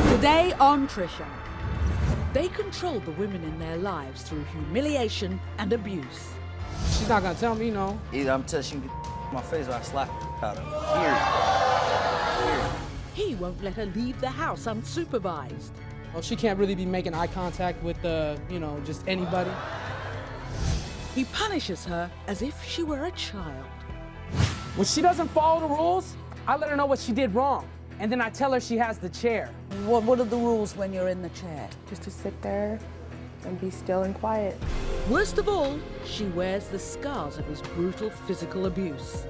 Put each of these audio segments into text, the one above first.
Today on Trisha, they control the women in their lives through humiliation and abuse. She's not gonna tell me no. Either I'm touching my face or I slap her out of it. Here. He won't let her leave the house unsupervised. Well, she can't really be making eye contact with, just anybody. He punishes her as if she were a child. When she doesn't follow the rules, I let her know what she did wrong. And then I tell her she has the chair. What are the rules when you're in the chair? Just to sit there and be still and quiet. Worst of all, she wears the scars of his brutal physical abuse.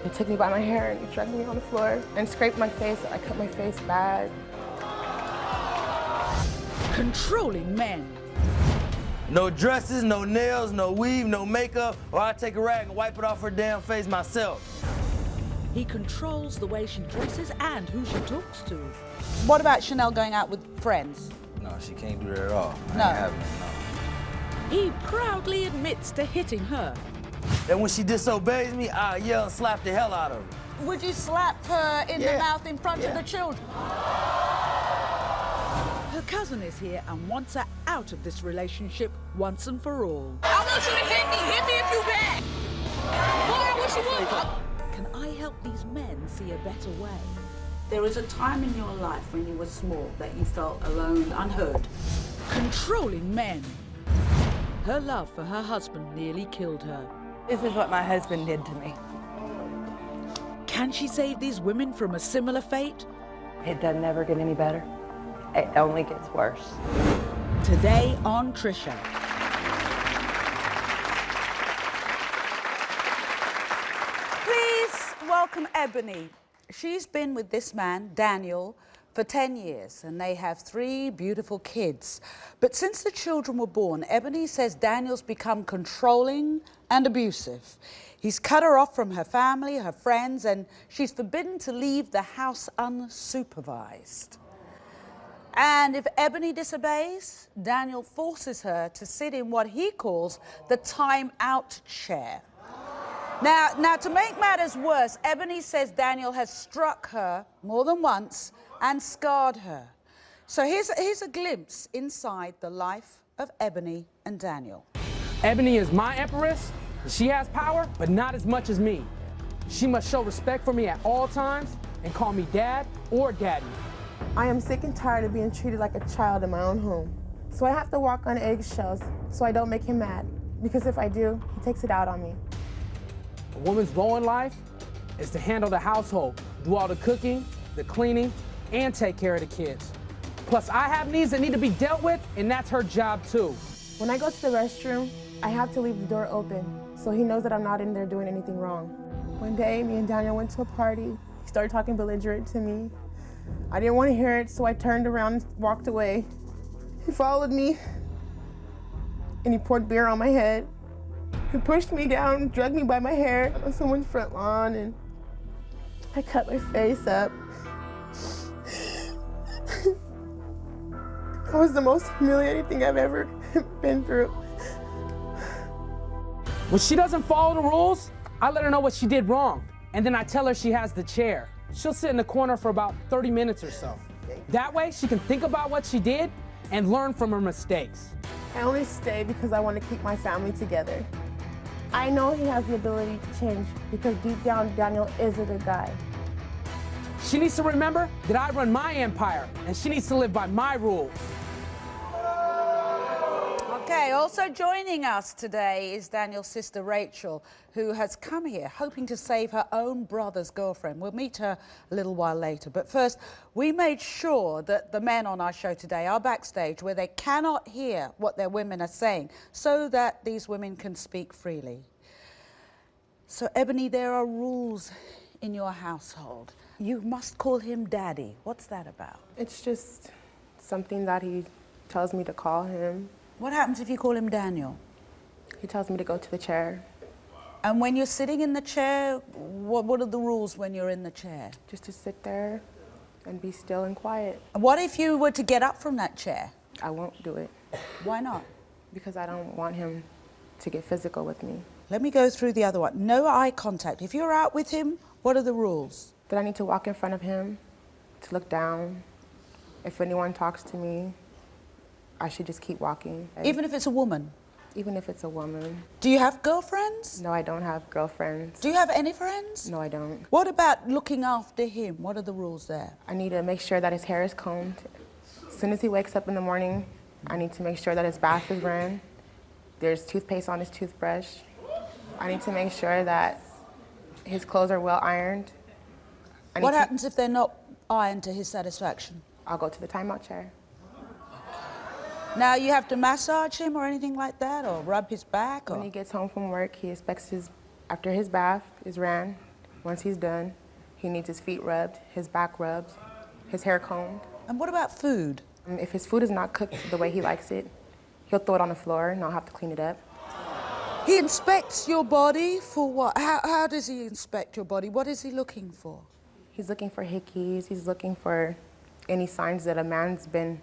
He took me by my hair and he dragged me on the floor and scraped my face. I cut my face bad. Controlling men. No dresses, no nails, no weave, no makeup, or I take a rag and wipe it off her damn face myself. He controls the way she dresses and who she talks to. What about Chanel going out with friends? No, she can't do that at all. No. I ain't having it, no. He proudly admits to hitting her. And when she disobeys me, I yell and slap the hell out of her. Would you slap her in the mouth in front of the children? Her cousin is here and wants her out of this relationship once and for all. I want you to hit me. Hit me if you bad. Boy, what you want? Can I help these men see a better way? There was a time in your life when you were small that you felt alone, unheard. Controlling men. Her love for her husband nearly killed her. This is what my husband did to me. Can she save these women from a similar fate? It doesn't ever get any better. It only gets worse. Today on Trisha. Please welcome Ebony. She's been with this man, Daniel, for 10 years, and they have 3 beautiful kids. But since the children were born, Ebony says Daniel's become controlling and abusive. He's cut her off from her family, her friends, and she's forbidden to leave the house unsupervised. And if Ebony disobeys, Daniel forces her to sit in what he calls the time-out chair. Now, to make matters worse, Ebony says Daniel has struck her more than once and scarred her. So here's a glimpse inside the life of Ebony and Daniel. Ebony is my empress. She has power, but not as much as me. She must show respect for me at all times and call me dad or daddy. I am sick and tired of being treated like a child in my own home. So I have to walk on eggshells so I don't make him mad. Because if I do, he takes it out on me. A woman's role in life is to handle the household, do all the cooking, the cleaning, and take care of the kids. Plus, I have needs that need to be dealt with, and that's her job too. When I go to the restroom, I have to leave the door open so he knows that I'm not in there doing anything wrong. One day, me and Daniel went to a party. He started talking belligerent to me. I didn't want to hear it, so I turned around and walked away. He followed me, and he poured beer on my head. He pushed me down, dragged me by my hair on someone's front lawn, and I cut my face up. That was the most humiliating thing I've ever been through. When she doesn't follow the rules, I let her know what she did wrong. And then I tell her she has the chair. She'll sit in the corner for about 30 minutes or so. That way, she can think about what she did and learn from her mistakes. I only stay because I want to keep my family together. I know he has the ability to change because deep down, Daniel is a good guy. She needs to remember that I run my empire, and she needs to live by my rules. Okay, also joining us today is Daniel's sister Rachel, who has come here hoping to save her own brother's girlfriend. We'll meet her a little while later. But first, we made sure that the men on our show today are backstage where they cannot hear what their women are saying so that these women can speak freely. So, Ebony, there are rules in your household. You must call him Daddy. What's that about? It's just something that he tells me to call him. What happens if you call him Daniel? He tells me to go to the chair. And when you're sitting in the chair, what are the rules when you're in the chair? Just to sit there and be still and quiet. What if you were to get up from that chair? I won't do it. Why not? Because I don't want him to get physical with me. Let me go through the other one. No eye contact. If you're out with him What are the rules? That I need to walk in front of him, to look down. If anyone talks to me, I should just keep walking. Even if it's a woman? Even if it's a woman. Do you have girlfriends? No, I don't have girlfriends. Do you have any friends? No, I don't. What about looking after him? What are the rules there? I need to make sure that his hair is combed. As soon as he wakes up in the morning, I need to make sure that his bath is ran. There's toothpaste on his toothbrush. I need to make sure that his clothes are well ironed. What happens if they're not ironed to his satisfaction? I'll go to the timeout chair. Now, you have to massage him or anything like that, or rub his back? When he gets home from work, he expects after his bath is ran, once he's done, he needs his feet rubbed, his back rubbed, his hair combed. And what about food? If his food is not cooked the way he likes it, he'll throw it on the floor and I'll have to clean it up. He inspects your body for what? How does he inspect your body? What is he looking for? He's looking for hickeys. He's looking for any signs that a man's been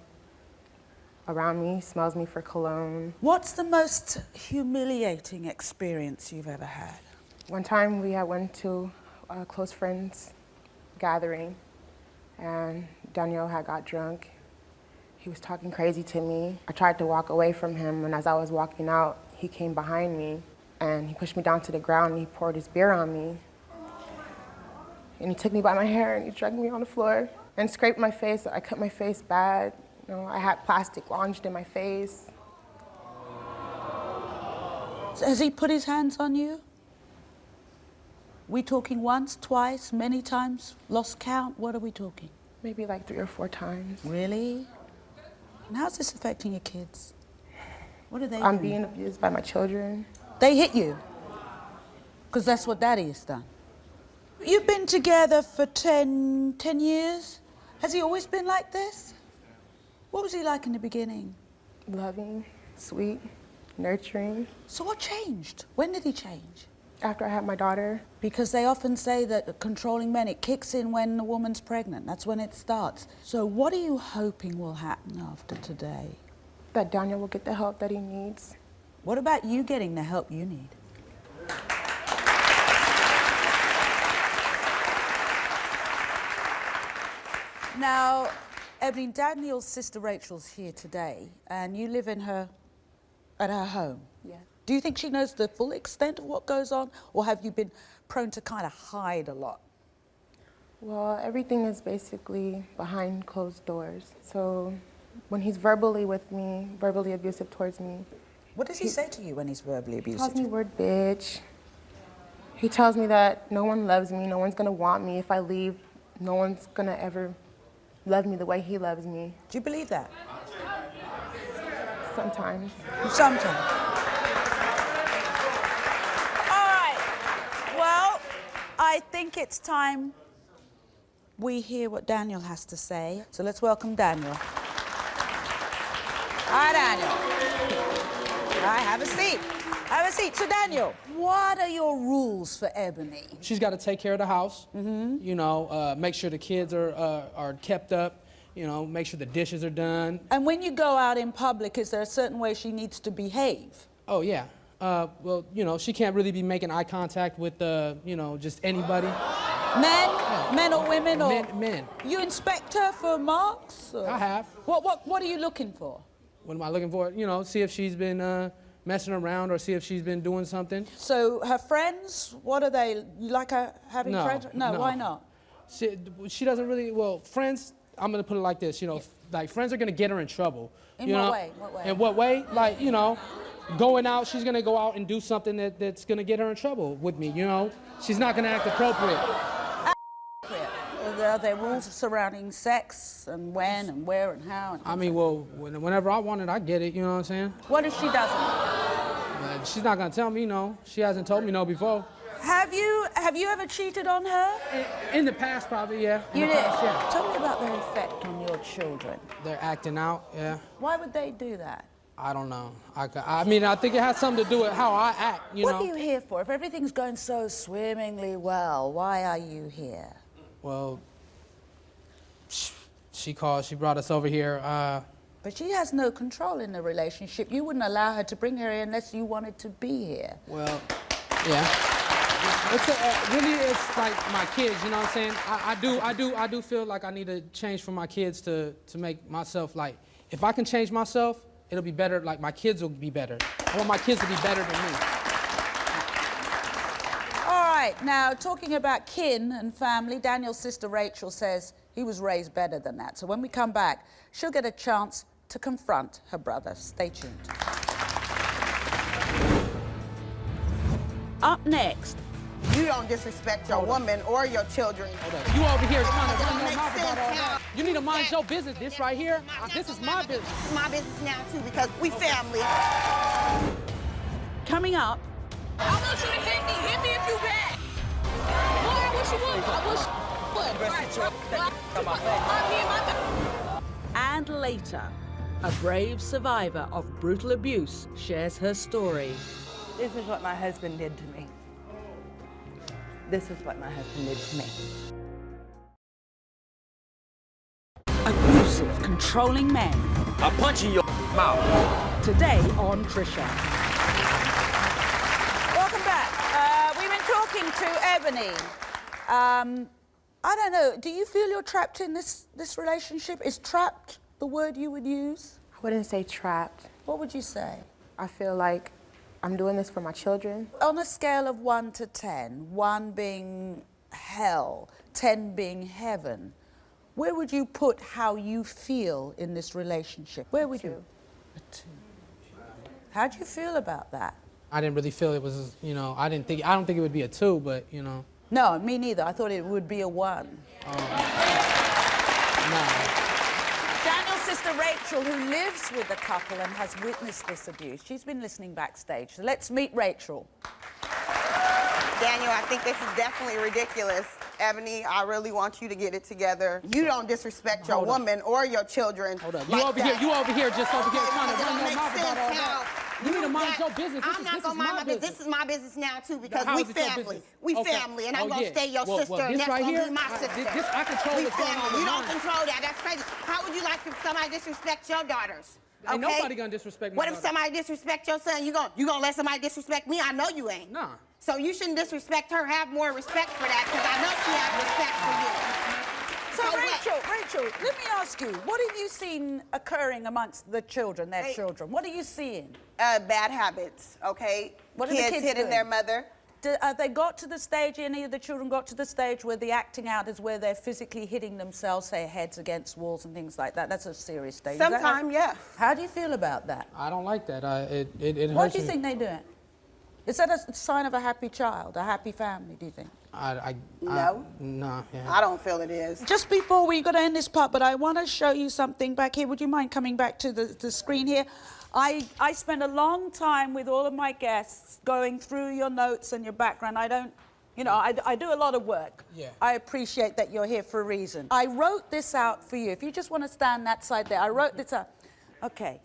around me, smells me for cologne. What's the most humiliating experience you've ever had? One time we went to a close friend's gathering and Daniel had got drunk. He was talking crazy to me. I tried to walk away from him, and as I was walking out, he came behind me and he pushed me down to the ground and he poured his beer on me. And he took me by my hair and he dragged me on the floor and scraped my face. I cut my face bad. You know, I had plastic lodged in my face. Has he put his hands on you? We talking once, twice, many times? Lost count? What are we talking? Maybe like 3 or 4 times. Really? And how's this affecting your kids? What are they I'm doing? being abused by my children. They hit you? Because that's what Daddy has done. You've been together for 10 years? Has he always been like this? What was he like in the beginning? Loving, sweet, nurturing. So what changed? When did he change? After I had my daughter. Because they often say that controlling men, it kicks in when the woman's pregnant. That's when it starts. So what are you hoping will happen after today? That Daniel will get the help that he needs. What about you getting the help you need? Now, Ebony, Daniel's sister Rachel's here today, and you live at her home. Yeah. Do you think she knows the full extent of what goes on, or have you been prone to kind of hide a lot? Well, everything is basically behind closed doors. So when he's verbally with me, verbally abusive towards me. What does he say to you when he's verbally He abusive? calls me word bitch. He tells me that no one loves me, no one's gonna want me. If I leave, no one's gonna ever love me the way he loves me. Do you believe that? Sometimes. Sometimes. All right. Well, I think it's time we hear what Daniel has to say. So let's welcome Daniel. Hi, Daniel. Hi, have a seat. Have a seat. So, Daniel, what are your rules for Ebony? She's got to take care of the house, you know, make sure the kids are kept up, you know, make sure the dishes are done. And when you go out in public, is there a certain way she needs to behave? Oh, yeah. Well, you know, she can't really be making eye contact with, you know, just anybody. Men? Men or women? Or Men. You inspect her for marks? Or? I have. What are you looking for? What am I looking for? You know, see if she's been messing around or see if she's been doing something. So her friends, what are they? You like her having No, friends? No, why not? She doesn't really, well, friends, I'm gonna put it like this, you know, like friends are gonna get her in trouble. In you what know? way? What way? In what way? Like, you know, going out, she's gonna go out and do something that's gonna get her in trouble with me, you know? She's not gonna act appropriate. Are there rules surrounding sex and when and where and how? And I mean, well, whenever I want it, I get it, you know what I'm saying? what if she doesn't? She's not gonna tell me no. She hasn't told me no before. Have you ever cheated on her? In the past, probably, yeah. In You the did? past, yeah. Tell me about their effect on your children. They're acting out, yeah. Why would they do that? I don't know. I mean, I think it has something to do with how I act, you know? What are you here for? If everything's going so swimmingly well, why are you here? Well, she brought us over here. But she has no control in the relationship. You wouldn't allow her to bring her here unless you wanted to be here. Well, yeah. Really, it's like my kids. You know what I'm saying? I do feel like I need to change for my kids to make myself like. If I can change myself, it'll be better. Like my kids will be better. I want my kids to be better than me. All right, now talking about kin and family, Daniel's sister Rachel says he was raised better than that. So when we come back, she'll get a chance to confront her brother. Stay tuned. Up next. You don't disrespect your woman or your children. You over here trying to run your mouth about all that. You need to mind your business. This right here, this is my business. This is my business now, too, because we family. Coming up. I want you to hit me if you bad. Boy, I wish you would. I wish. And later, a brave survivor of brutal abuse shares her story. This is what my husband did to me. This is what my husband did to me. Abusive, controlling men. I'm punching your mouth. Today on Trisha. Welcome back. We've been talking to Ebony. I don't know, do you feel you're trapped in this relationship? Is trapped the word you would use? I wouldn't say trapped. What would you say? I feel like I'm doing this for my children. On a scale of 1 to 10, 1 being hell, 10 being heaven, where would you put how you feel in this relationship? Where would you? A 2. How do you feel about that? I didn't really feel it was, you know, I don't think it would be a 2, but, you know. No, me neither. I thought it would be a 1. No. Daniel's sister Rachel, who lives with the couple and has witnessed this abuse, she's been listening backstage. So let's meet Rachel. Daniel, I think this is definitely ridiculous. Ebony, I really want you to get it together. You don't disrespect your woman or your children. Hold up. Like you over here just over here trying to run your makes mouth about all sense that. You need to mind your business. I'm not gonna mind my business. This is my business now, too, because How we is it your family. business? We Okay. family, and I'm Oh, gonna yeah. stay your Well, sister, this and that's right gonna here, be my sister. this I control we what's going on family. with You don't mine. control that. That's crazy. How would you like if somebody disrespect your daughters? Ain't nobody gonna disrespect my What if daughter. somebody disrespect your son? You gonna let somebody disrespect me? I know you ain't. Nah. So you shouldn't disrespect her. Have more respect for that, because I know she has respect for you. So what? Rachel, let me ask you, what have you seen occurring amongst the children, their Hey. children? What are you seeing? Bad habits, okay? What are the kids hitting doing? their mother. They got to the stage, any of the children got to the stage where the acting out is where they're physically hitting themselves, say heads against walls and things like that? That's a serious stage. Is that Sometime, yeah. How do you feel about that? I don't like that. It hurts What do you me. think they're doing? Is that a sign of a happy child, a happy family, do you think? No. Nah, yeah. I don't feel it is. Just before we're going to end this part, but I want to show you something back here. Would you mind coming back to the screen here? I spend a long time with all of my guests going through your notes and your background. I don't, you know, I do a lot of work. Yeah. I appreciate that you're here for a reason. I wrote this out for you. If you just want to stand that side there, I wrote this out. Okay.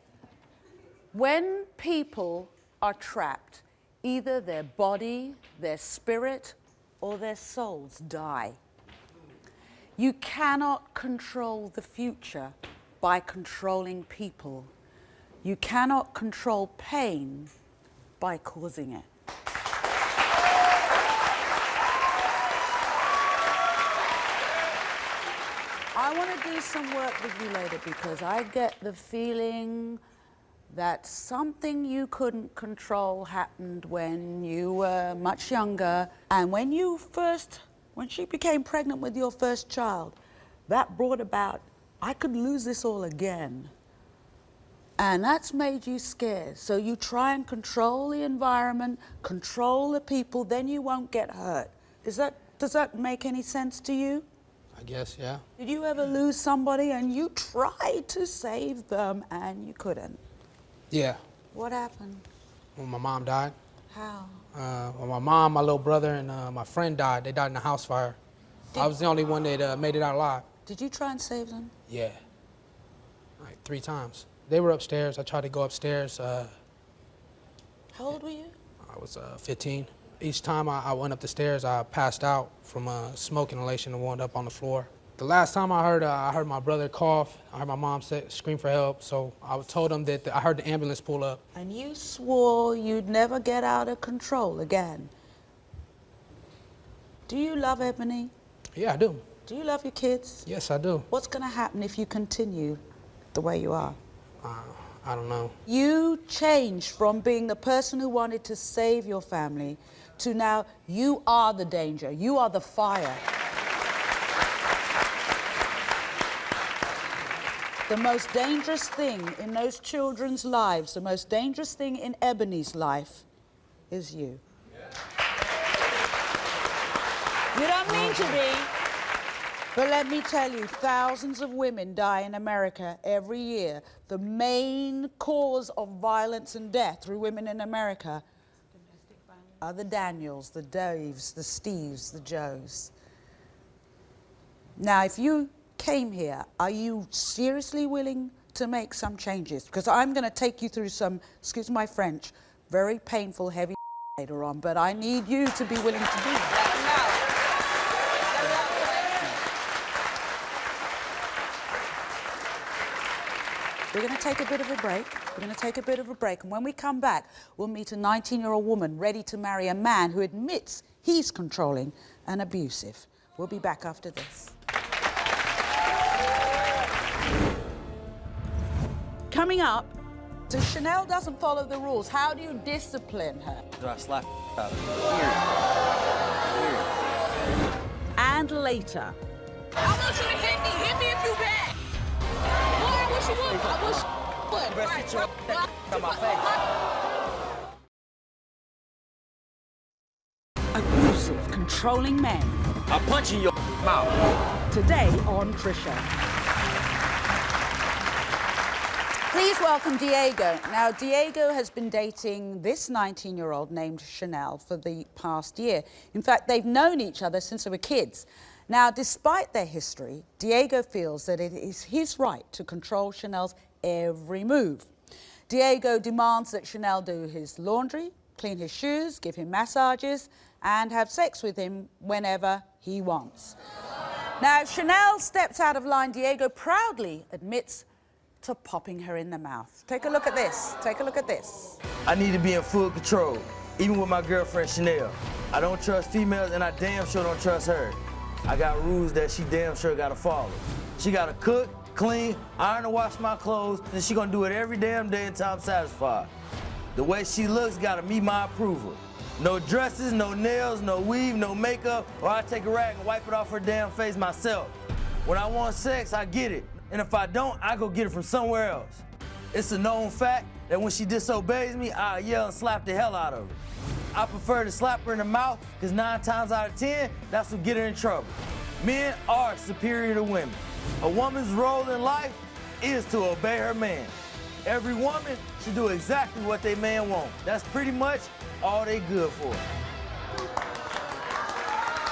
When people are trapped, either their body, their spirit, or their souls die. You cannot control the future by controlling people. You cannot control pain by causing it. I want to do some work with you later because I get the feeling that something you couldn't control happened when you were much younger. And when she became pregnant with your first child, that brought about, I could lose this all again. And that's made you scared. So you try and control the environment, control the people, then you won't get hurt. Does that make any sense to you? I guess, yeah. Did you ever lose somebody and you tried to save them and you couldn't? Yeah. What happened? When my mom died. How? Well, my mom, my little brother, and my friend died. They died in a house fire. I was the only one that made it out alive. Did you try and save them? Yeah. Like 3 times. They were upstairs. I tried to go upstairs. How old were you? I was 15. Each time I went up the stairs, I passed out from smoke inhalation and wound up on the floor. The last time I heard my brother cough. I heard my mom scream for help. So I told him that I heard the ambulance pull up. And you swore you'd never get out of control again. Do you love Ebony? Yeah, I do. Do you love your kids? Yes, I do. What's going to happen if you continue the way you are? I don't know. You changed from being the person who wanted to save your family to now you are the danger, you are the fire. The most dangerous thing in those children's lives, the most dangerous thing in Ebony's life is you. You don't mean to be, but let me tell you, thousands of women die in America every year. The main cause of violence and death through women in America are the Daniels, the Daves, the Steves, the Joes. Now, if you came here, are you seriously willing to make some changes? Because I'm going to take you through some, excuse my French, very painful, heavy later on, but I need you to be willing to do that. We're going to take a bit of a break. We're going to take a bit of a break. And when we come back, we'll meet a 19-year-old woman ready to marry a man who admits he's controlling and abusive. We'll be back after this. Coming up, so Chanel doesn't follow the rules. How do you discipline her? I slap out of her. And later. I want you to hit me if you bad. Boy, I wish you would. I wish you would. Best sit your on my face. Abusive, controlling men. I'll punch you in your mouth. Today on Trisha. Please welcome Diego. Now, Diego has been dating this 19-year-old named Chanel for the past year. In fact, they've known each other since they were kids. Now, despite their history, Diego feels that it is his right to control Chanel's every move. Diego demands that Chanel do his laundry, clean his shoes, give him massages, and have sex with him whenever he wants. Now, if Chanel steps out of line, Diego proudly admits to popping her in the mouth. Take a look at this. Take a look at this. I need to be in full control, even with my girlfriend Chanel. I don't trust females, and I damn sure don't trust her. I got rules that she damn sure gotta follow. She gotta cook, clean, iron and wash my clothes, and she gonna do it every damn day until I'm satisfied. The way she looks gotta meet my approval. No dresses, no nails, no weave, no makeup, or I take a rag and wipe it off her damn face myself. When I want sex, I get it. And if I don't, I go get it from somewhere else. It's a known fact that when she disobeys me, I yell and slap the hell out of her. I prefer to slap her in the mouth, because 9 times out of 10, that's what get her in trouble. Men are superior to women. A woman's role in life is to obey her man. Every woman should do exactly what they man wants. That's pretty much all they good for.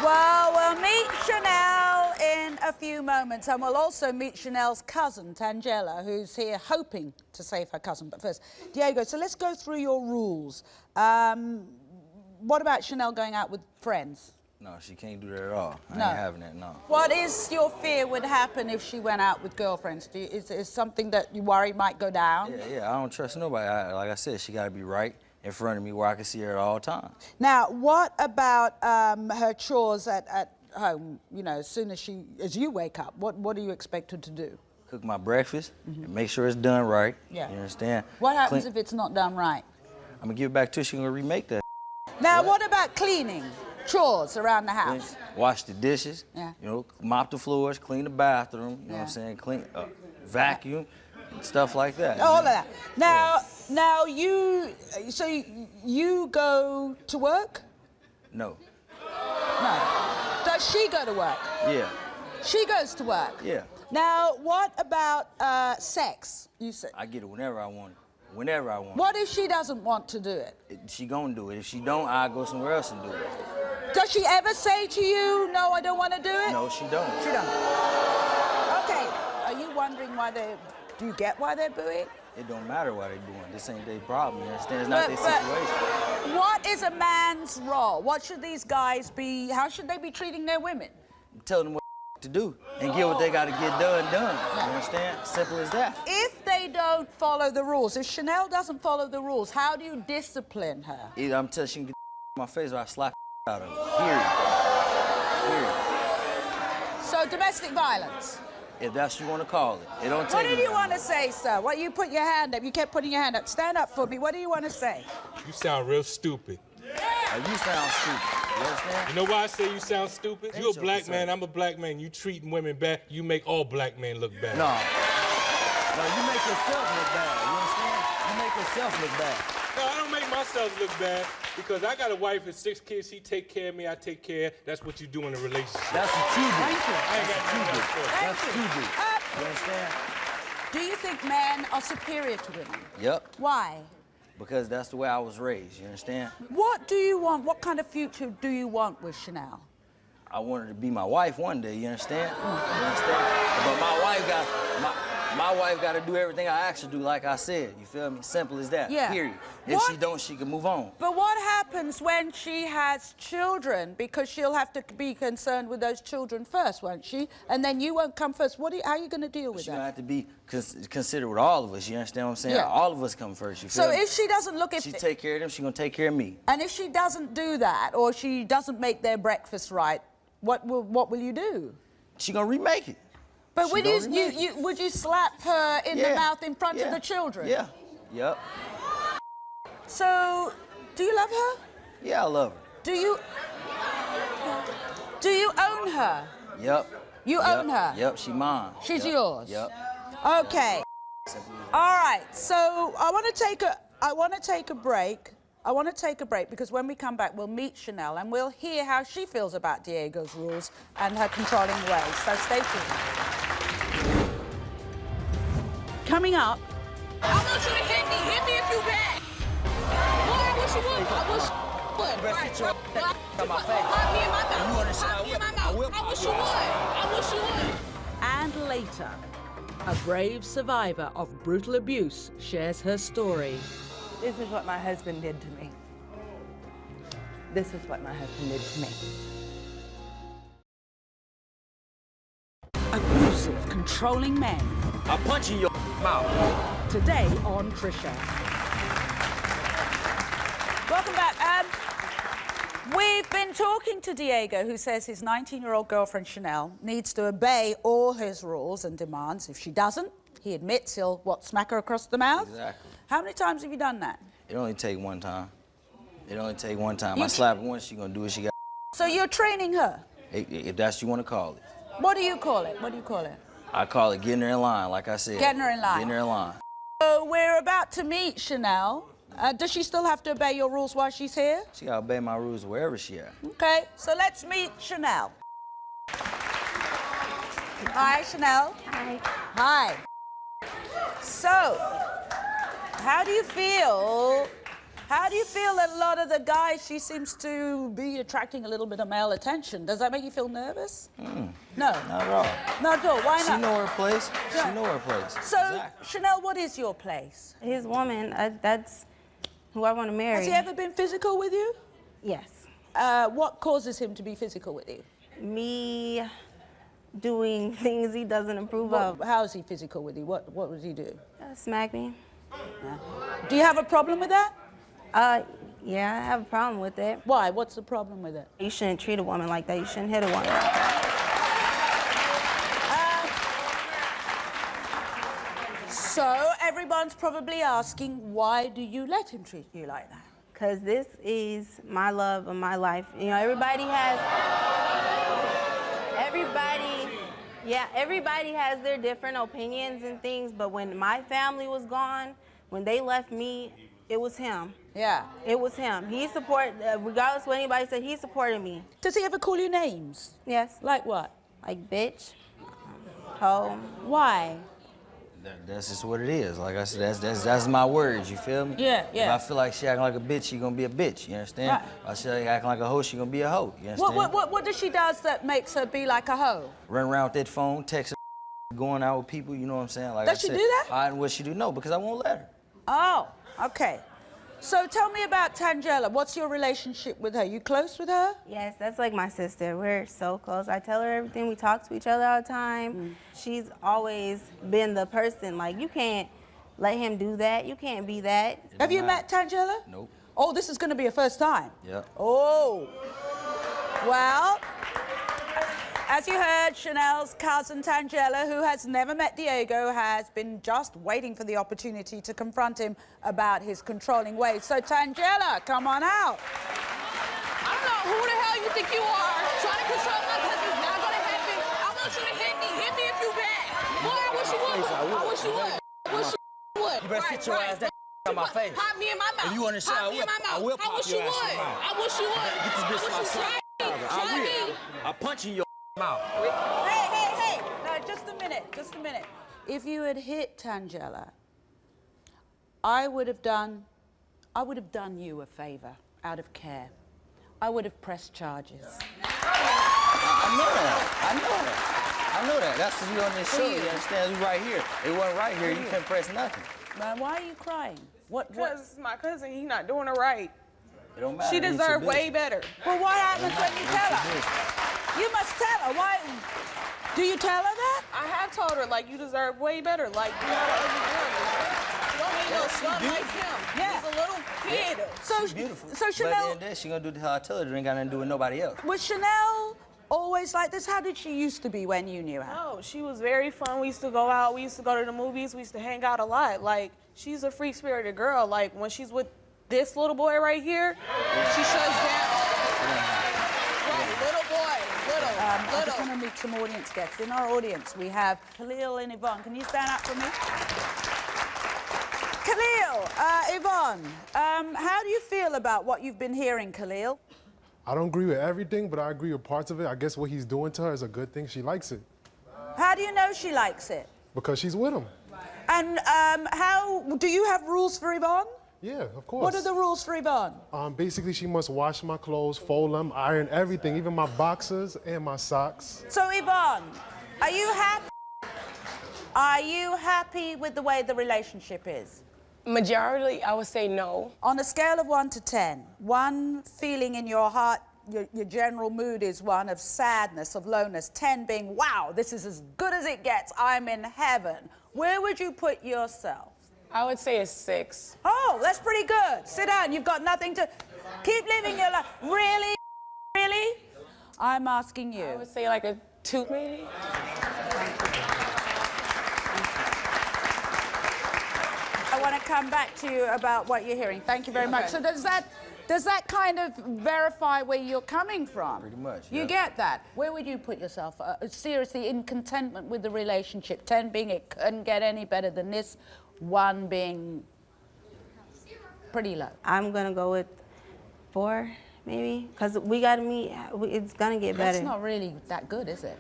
Well, we'll meet Chanel in a few moments, and we'll also meet Chanel's cousin, Tangela, who's here hoping to save her cousin. But first, Diego, so let's go through your rules. What about Chanel going out with friends? No, she can't do that at all. I No. ain't having that, no. What is your fear would happen if she went out with girlfriends? Is something that you worry might go down? Yeah, I don't trust nobody. Like I said, she gotta be right in front of me where I can see her at all times. Now, what about her chores at home? You know, as soon as you wake up, what do you expect her to do? Cook my breakfast and make sure it's done right. Yeah. You understand? What happens if it's not done right? I'm gonna give it back to her. She's gonna remake that. Now, what about cleaning? Chores around the house? Wash the dishes. Yeah. You know, mop the floors, clean the bathroom. You know what I'm saying? Clean, vacuum, stuff like that. All of that. Now you go to work? No. No. Does she go to work? Yeah. She goes to work? Yeah. Now, what about sex? You said. I get it whenever I want it. Whenever I want What if she doesn't want to do it? She gonna do it. If she don't, I'll go somewhere else and do it. Does she ever say to you, no, I don't want to do it? No, she don't. She don't. Okay. Are you wondering do you get why they're booing? It don't matter what they're doing. This ain't their problem. You understand? It's not their situation. What is a man's role? What should these guys be? How should they be treating their women? Tell them what to do and get what they got to get done. You understand? Simple as that. If they don't follow the rules, if Chanel doesn't follow the rules, how do you discipline her? Either I'm telling she can get my face or I slap out of her. Period. Period. So domestic violence. If that's what you want to call it. It don't take What did me you that want to much. say, sir? What, you put your hand up. You kept putting your hand up. Stand up for me. What do you want to say? You sound real stupid. You sound stupid. You understand? You know why I say you sound stupid? Ain't You a your black concern. man, I'm a black man. You treating women bad, you make all black men look bad. No. No, you make yourself look bad. You understand? You make yourself look bad. No, I don't make myself look bad because I got a wife and 6 kids. She take care of me, I take care. That's what you do in a relationship. That's what you do. Thank you. I ain't got nothing else for you. Thank That's what you. you do. You understand? Do you think men are superior to women? Yep. Why? Because that's the way I was raised. You understand? What do you want? What kind of future do you want with Chanel? I wanted to be my wife one day. You understand? You understand? But my wife got to do everything I asked her to do, like I said. You feel me? Simple as that. Yeah. Period. If she don't, she can move on. But what happens when she has children? Because she'll have to be concerned with those children first, won't she? And then you won't come first. How are you going to deal with She's gonna that? have to be considered with all of us. You understand what I'm saying? Yeah. All of us come first. You feel So me? if she doesn't look, She take care of them, she gonna take care of me. and if she doesn't do that, or she doesn't make their breakfast right, what will you do? She gonna remake it. But She would gonna remake you would you slap her in the Yeah. mouth in front of Yeah. the children? Yeah. Yep. So, do you love her? Yeah, I love her. Do you own her? Yep. You Yep. own her? Yep, she mine. She's Yep. yours? Yep. Okay. All right. So I want to take a break. I want to take a break because when we come back, we'll meet Chanel and we'll hear how she feels about Diego's rules and her controlling ways. So stay tuned. Coming up. I want you to hit me if you bad. Boy, I wish you would. I wish you would. Sit your on my face. Pop me in my mouth. You understand? Pop me in my I mouth. will I pop wish your you would. ass. I wish you would. And later, a brave survivor of brutal abuse shares her story. This is what my husband did to me. This is what my husband did to me. Abusive, controlling men. I'll punch you in your mouth. Today on Trisha. Welcome back. We've been talking to Diego, who says his 19-year-old girlfriend, Chanel, needs to obey all his rules and demands. If she doesn't, he admits he'll, smack her across the mouth? Exactly. How many times have you done that? It only take one time. It only take one time. I slap her once, she gonna do what she got. So you're training her? If that's what you want to call it. What do you call it? What do you call it? I call it getting her in line, like I said. Getting her in line. Getting her in line. So we're about to meet Chanel. Does she still have to obey your rules while she's here? She gotta obey my rules wherever she at. Okay, so let's meet Chanel. Hi, Chanel. Hi. Hi. So, how do you feel? How do you feel that a lot of the guys, she seems to be attracting a little bit of male attention? Does that make you feel nervous? No. Not at all. Not at all. Why She not? know her place. Yeah. She know her place. So, Exactly. Chanel, what is your place? His woman, that's who I want to marry. Has he ever been physical with you? Yes. What causes him to be physical with you? Me doing things he doesn't approve of. How is he physical with you? What does he do? Smack me. Do you have a problem with that? Yeah, I have a problem with it. Why? What's the problem with it? You shouldn't treat a woman like that. You shouldn't hit a woman. So everyone's probably asking, why do you let him treat you like that? Because this is my love of my life. You know, everybody has their different opinions and things, but when my family was gone, when they left me, it was him. Yeah. It was him. He regardless of what anybody said, he supported me. Does he ever call you names? Yes. Like what? Like bitch, hoe. Why? That's just what it is. Like I said, that's my words. You feel me? Yeah, yeah. If I feel like she acting like a bitch, she gonna be a bitch. You understand? Right. If I feel like acting like a hoe, she gonna be a hoe. You understand? What does she does that makes her be like a hoe? Run around with that phone, texting, going out with people. You know what I'm saying? Like Does I she said, do that? Hiding what she do? No, because I won't let her. Oh, okay. So tell me about Tangela. What's your relationship with her? You close with her? Yes, that's like my sister. We're so close. I tell her everything. We talk to each other all the time. She's always been the person, like, you can't let him do that. You can't be that. Have you met Tangela? Nope. Oh, this is going to be a first time? Yep. Oh. Well, As you heard, Chanel's cousin Tangela, who has never met Diego, has been just waiting for the opportunity to confront him about his controlling ways. So Tangela, come on out. I don't know who the hell you think you are trying to control my cousin's not gonna happen. I want you to hit me if you bad. Boy, I wish you would. I wish you would. I wish you would. You better sit your ass down on my face. Pop me in my mouth. If you want to shot, I will pop your ass in my mouth. I wish you would. Get this bitch to my side. I will. I'll punch in your mouth. Hey. No, just a minute. If you had hit Tangela, I would have done you a favor out of care. I would have pressed charges. I know that. That's because we on this show. You understand? We right here. It wasn't right here. You can't press nothing. Man, why are you crying? What? Because my cousin, he's not doing it right. It don't matter. She deserved way better. Well, what happens when you tell her? You must tell her. Why? Do you tell her that? I have told her, like, you deserve way better. Like, you're not an ugly girl. You don't need no son like him. Yeah. He's a little kid. She's beautiful. So But Chanel, at the end of the day, she gonna do the hell I tell her. It ain't got nothing to do with nobody else. was Chanel always like this? How did she used to be when you knew her? No, she was very fun. We used to go out. We used to go to the movies. We used to hang out a lot. Like, she's a free-spirited girl. Like, when she's with this little boy right here, she shuts down. Right, little boy, I just want to meet some audience guests. In our audience, we have Khalil and Yvonne. Can you stand up for me? Khalil, Yvonne, how do you feel about what you've been hearing, Khalil? I don't agree with everything, but I agree with parts of it. I guess what he's doing to her is a good thing. She likes it. How do you know she likes it? Because she's with him. And how do you have rules for Yvonne? Yeah, of course. What are the rules for Yvonne? Basically, she must wash my clothes, fold them, iron everything, even my boxers and my socks. So Yvonne, are you happy? Are you happy with the way the relationship is? Majority, I would say no. On a scale of 1 to 10, 1 feeling in your heart, your general mood is one of sadness, of lowness, 10 being, wow, this is as good as it gets, I'm in heaven. Where would you put yourself? I would say a 6. Oh, that's pretty good. Sit down, you've got nothing to... Keep living your life. Really? Really? I'm asking you. I would say like a 2 maybe. I want to come back to you about what you're hearing. Thank you very much. So does that kind of verify where you're coming from? Pretty much, You yeah. get that? Where would you put yourself? Seriously, in contentment with the relationship? 10 being it couldn't get any better than this, 1 being pretty low. I'm gonna go with 4, maybe, because we gotta meet. It's gonna get better. That's not really that good, is it?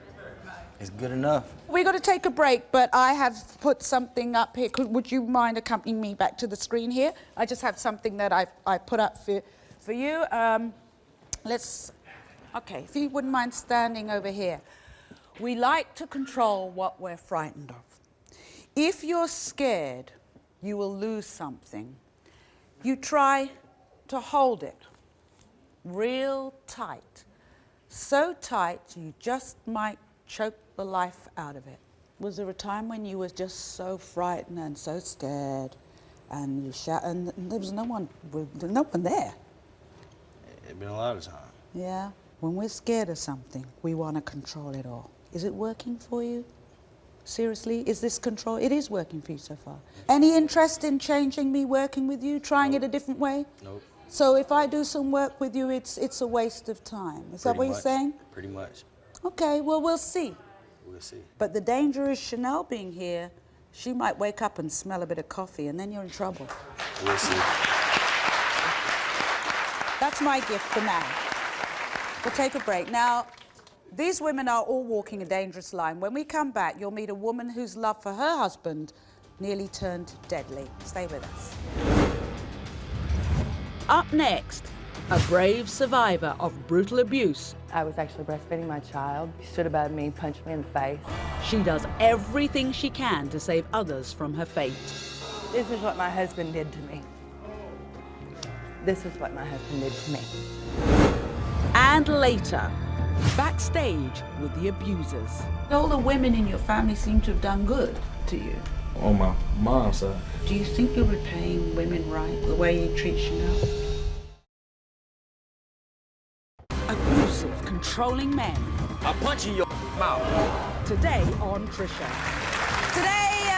It's good enough. We got to take a break, but I have put something up here. Would you mind accompanying me back to the screen here? I just have something that I put up for you. Okay, if you wouldn't mind standing over here. We like to control what we're frightened of. If you're scared you will lose something, you try to hold it real tight. So tight you just might choke the life out of it. Was there a time when you were just so frightened and so scared and you shout and there was no one there? It's been a lot of time. Yeah? When we're scared of something, we want to control it all. Is it working for you? Seriously, is this control? It is working for you so far. Any interest in changing me, working with you, trying it a different way? Nope. So if I do some work with you, it's a waste of time. Is that what you're saying? Pretty much. Okay, well, we'll see. We'll see. But the danger is Chanel being here. She might wake up and smell a bit of coffee, and then you're in trouble. We'll see. That's my gift for now. We'll take a break. Now, these women are all walking a dangerous line. When we come back, you'll meet a woman whose love for her husband nearly turned deadly. Stay with us. Up next, a brave survivor of brutal abuse. I was actually breastfeeding my child. He stood above me, punched me in the face. She does everything she can to save others from her fate. This is what my husband did to me. This is what my husband did to me. And later, backstage with the abusers. All the women in your family seem to have done good to you. On my mom's side. Do you think you're repaying women right, the way you treat Chanel? Abusive, controlling controlling men. I'll punch you in your mouth. Today on Trisha. Today,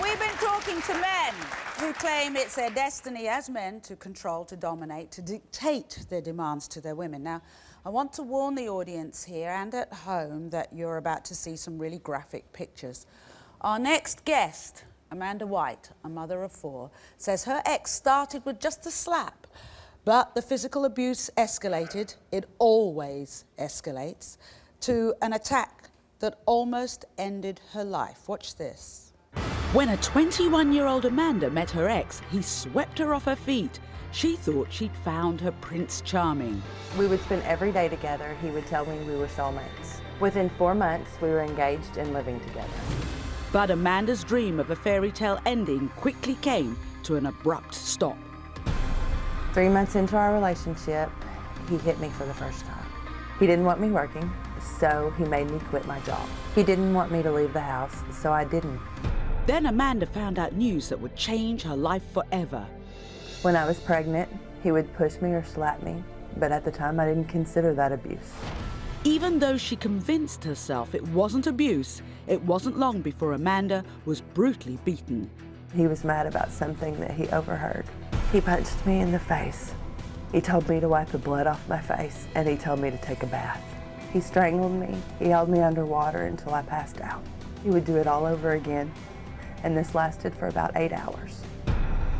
we've been talking to men who claim it's their destiny as men to control, to dominate, to dictate their demands to their women. Now, I want to warn the audience here and at home that you're about to see some really graphic pictures. Our next guest, Amanda White, a mother of 4, says her ex started with just a slap, but the physical abuse escalated, it always escalates, to an attack that almost ended her life. Watch this. When a 21-year-old Amanda met her ex, he swept her off her feet. She thought she'd found her Prince Charming. We would spend every day together. He would tell me we were soulmates. Within 4 months, we were engaged and living together. But Amanda's dream of a fairy tale ending quickly came to an abrupt stop. 3 months into our relationship, he hit me for the first time. He didn't want me working, so he made me quit my job. He didn't want me to leave the house, so I didn't. Then Amanda found out news that would change her life forever. When I was pregnant, he would push me or slap me, but at the time I didn't consider that abuse. Even though she convinced herself it wasn't abuse, it wasn't long before Amanda was brutally beaten. He was mad about something that he overheard. He punched me in the face. He told me to wipe the blood off my face, and he told me to take a bath. He strangled me. He held me underwater until I passed out. He would do it all over again, and this lasted for about 8 hours.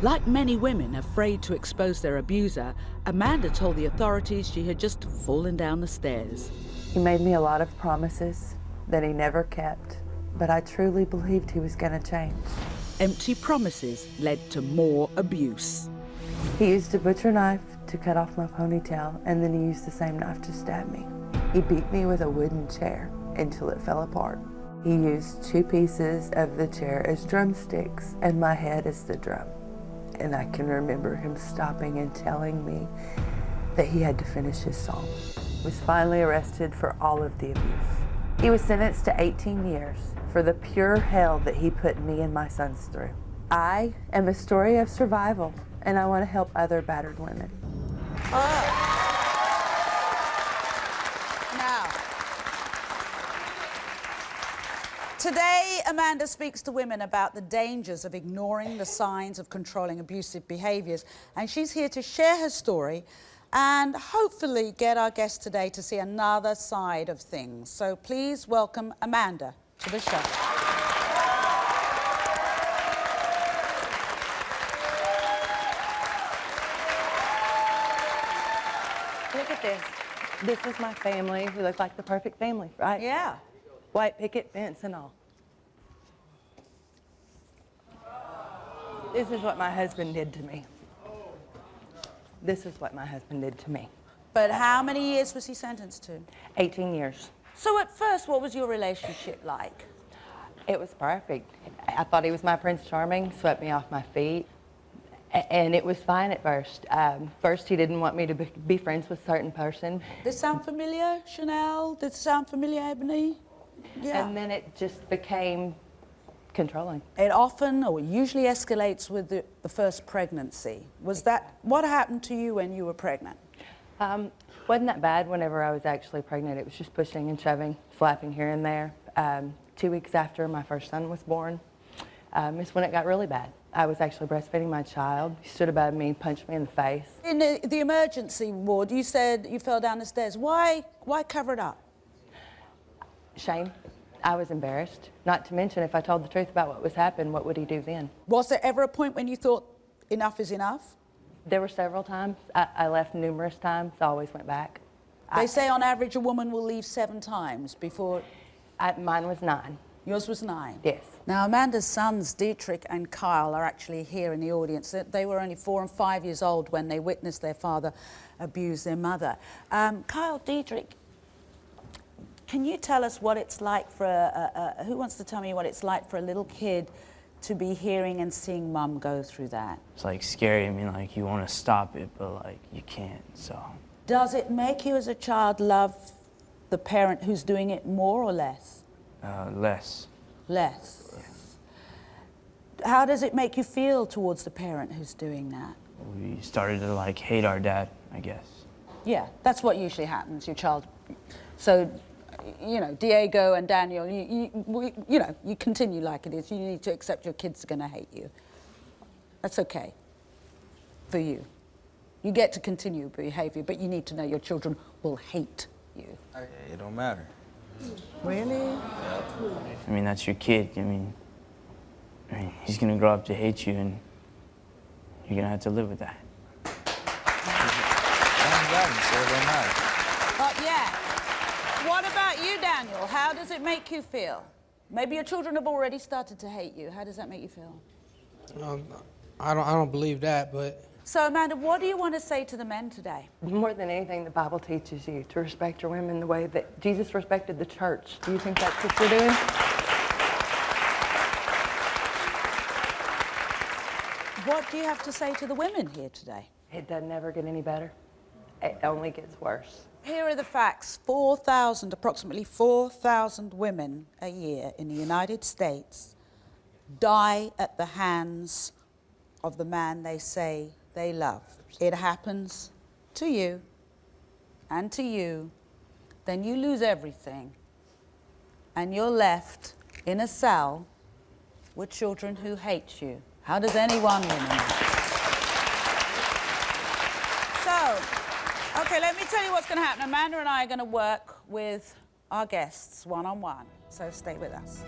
Like many women afraid to expose their abuser, Amanda told the authorities she had just fallen down the stairs. He made me a lot of promises that he never kept, but I truly believed he was going to change. Empty promises led to more abuse. He used a butcher knife to cut off my ponytail, and then he used the same knife to stab me. He beat me with a wooden chair until it fell apart. He used 2 pieces of the chair as drumsticks and my head as the drum. And I can remember him stopping and telling me that he had to finish his song. He was finally arrested for all of the abuse. He was sentenced to 18 years for the pure hell that he put me and my sons through. I am a story of survival, and I want to help other battered women. Now, today, Amanda speaks to women about the dangers of ignoring the signs of controlling abusive behaviours, and she's here to share her story and hopefully get our guest today to see another side of things. So please welcome Amanda to the show. Look at this. This is my family. We look like the perfect family, right? Yeah. White picket fence and all. This is what my husband did to me. This is what my husband did to me. But how many years was he sentenced to? 18 years. So at first, what was your relationship like? It was perfect. I thought he was my Prince Charming, swept me off my feet, and it was fine at first. First, he didn't want me to be friends with a certain person. This sound familiar, Chanel? Does it sound familiar, Ebony? Yeah. And then it just became controlling. It often or usually escalates with the first pregnancy. Was that, what happened to you when you were pregnant? Wasn't that bad whenever I was actually pregnant. It was just pushing and shoving, slapping here and there. 2 weeks after my first son was born is when it got really bad. I was actually breastfeeding my child. He stood above me, punched me in the face. In the emergency ward, you said you fell down the stairs. Why cover it up? Shame. I was embarrassed. Not to mention, if I told the truth about what was happening, what would he do then? Was there ever a point when you thought enough is enough? There were several times. I left numerous times. I always went back. They say on average a woman will leave 7 times before... Mine was 9. Yours was 9? Yes. Now, Amanda's sons, Dietrich and Kyle, are actually here in the audience. They were only 4 and 5 years old when they witnessed their father abuse their mother. Kyle, Dietrich, can you tell us what it's like for who wants to tell me what it's like for a little kid to be hearing and seeing mum go through that? It's like scary. I mean, like you want to stop it, but like you can't, so. Does it make you as a child love the parent who's doing it more or less? Less. Less? Yes. How does it make you feel towards the parent who's doing that? We started to like hate our dad, I guess. Yeah, that's what usually happens. Your child So, you know, Diego and Daniel, you continue like it is. You need to accept your kids are going to hate you. That's okay for you. You get to continue your behavior, but you need to know your children will hate you. It don't matter. Really? I mean, that's your kid. I mean, he's gonna grow up to hate you, and you're gonna have to live with that. But yeah. What about you, Daniel? How does it make you feel? Maybe your children have already started to hate you. How does that make you feel? I don't believe that, but... So, Amanda, what do you want to say to the men today? More than anything, the Bible teaches you to respect your women the way that Jesus respected the church. Do you think that's what you're doing? What do you have to say to the women here today? It doesn't ever get any better. It only gets worse. Here are the facts. Approximately 4,000 women a year in the United States die at the hands of the man they say they love. It happens to you and to you, then you lose everything and you're left in a cell with children who hate you. How does anyone win in that? So, okay, let me tell you what's going to happen. Amanda and I are going to work with our guests one-on-one, so stay with us.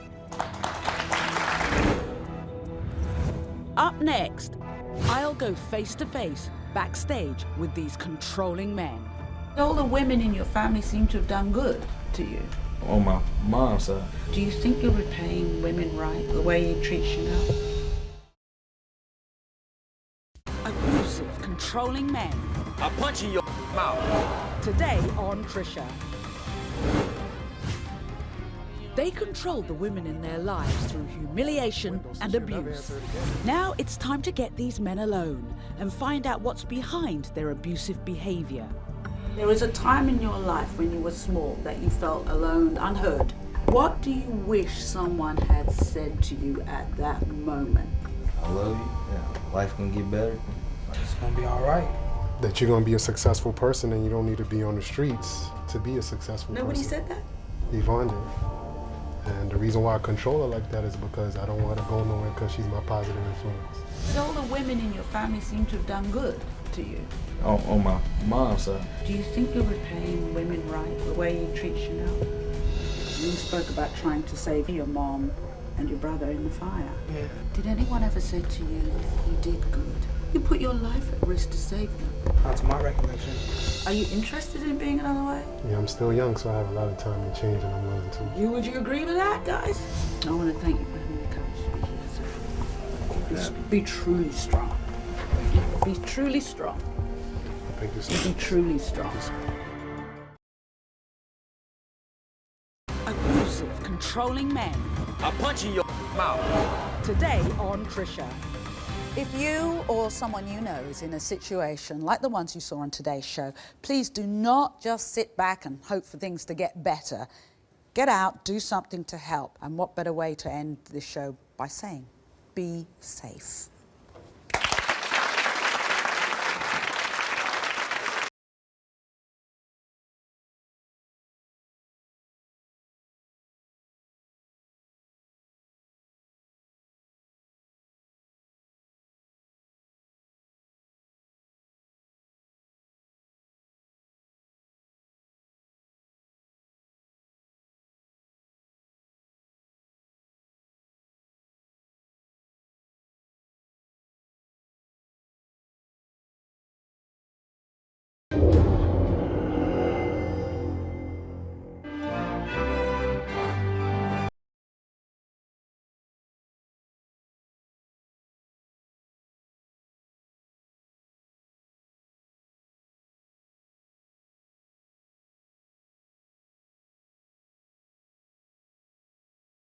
Up next, I'll go face-to-face backstage with these controlling men. All the women in your family seem to have done good to you. On my mom's side. Do you think you're repaying women right, the way you treat Chanel? Abusive, controlling men. I'll punch you in your mouth. Today on Trisha. They control the women in their lives through humiliation and abuse. Now it's time to get these men alone and find out what's behind their abusive behavior. There was a time in your life when you were small that you felt alone, unheard. What do you wish someone had said to you at that moment? I love you. Yeah. Life gonna get better. It's gonna be all right. That you're gonna be a successful person and you don't need to be on the streets to be a successful person. Nobody said that? Yvonne did. And the reason why I control her like that is because I don't want her to go nowhere because she's my positive influence. All the women in your family seem to have done good to you. On my mom's side. Do you think you're repaying women right, the way you treat Chanel? You spoke about trying to save your mom and your brother in the fire. Yeah. Did anyone ever say to you, you did good? You put your life at risk to save them. Not to my recollection. Are you interested in being another way? Yeah, I'm still young, so I have a lot of time to change and I'm willing to. Would you agree with that, guys? I want to thank you for having the courage to be here, sir. Be truly strong. Be truly strong. Thank you so much. Be truly strong. Abusive, controlling men. I'll punch you in your mouth. Today on Trisha. If you or someone you know is in a situation like the ones you saw on today's show, please do not just sit back and hope for things to get better. Get out, do something to help. And what better way to end this show by saying, be safe.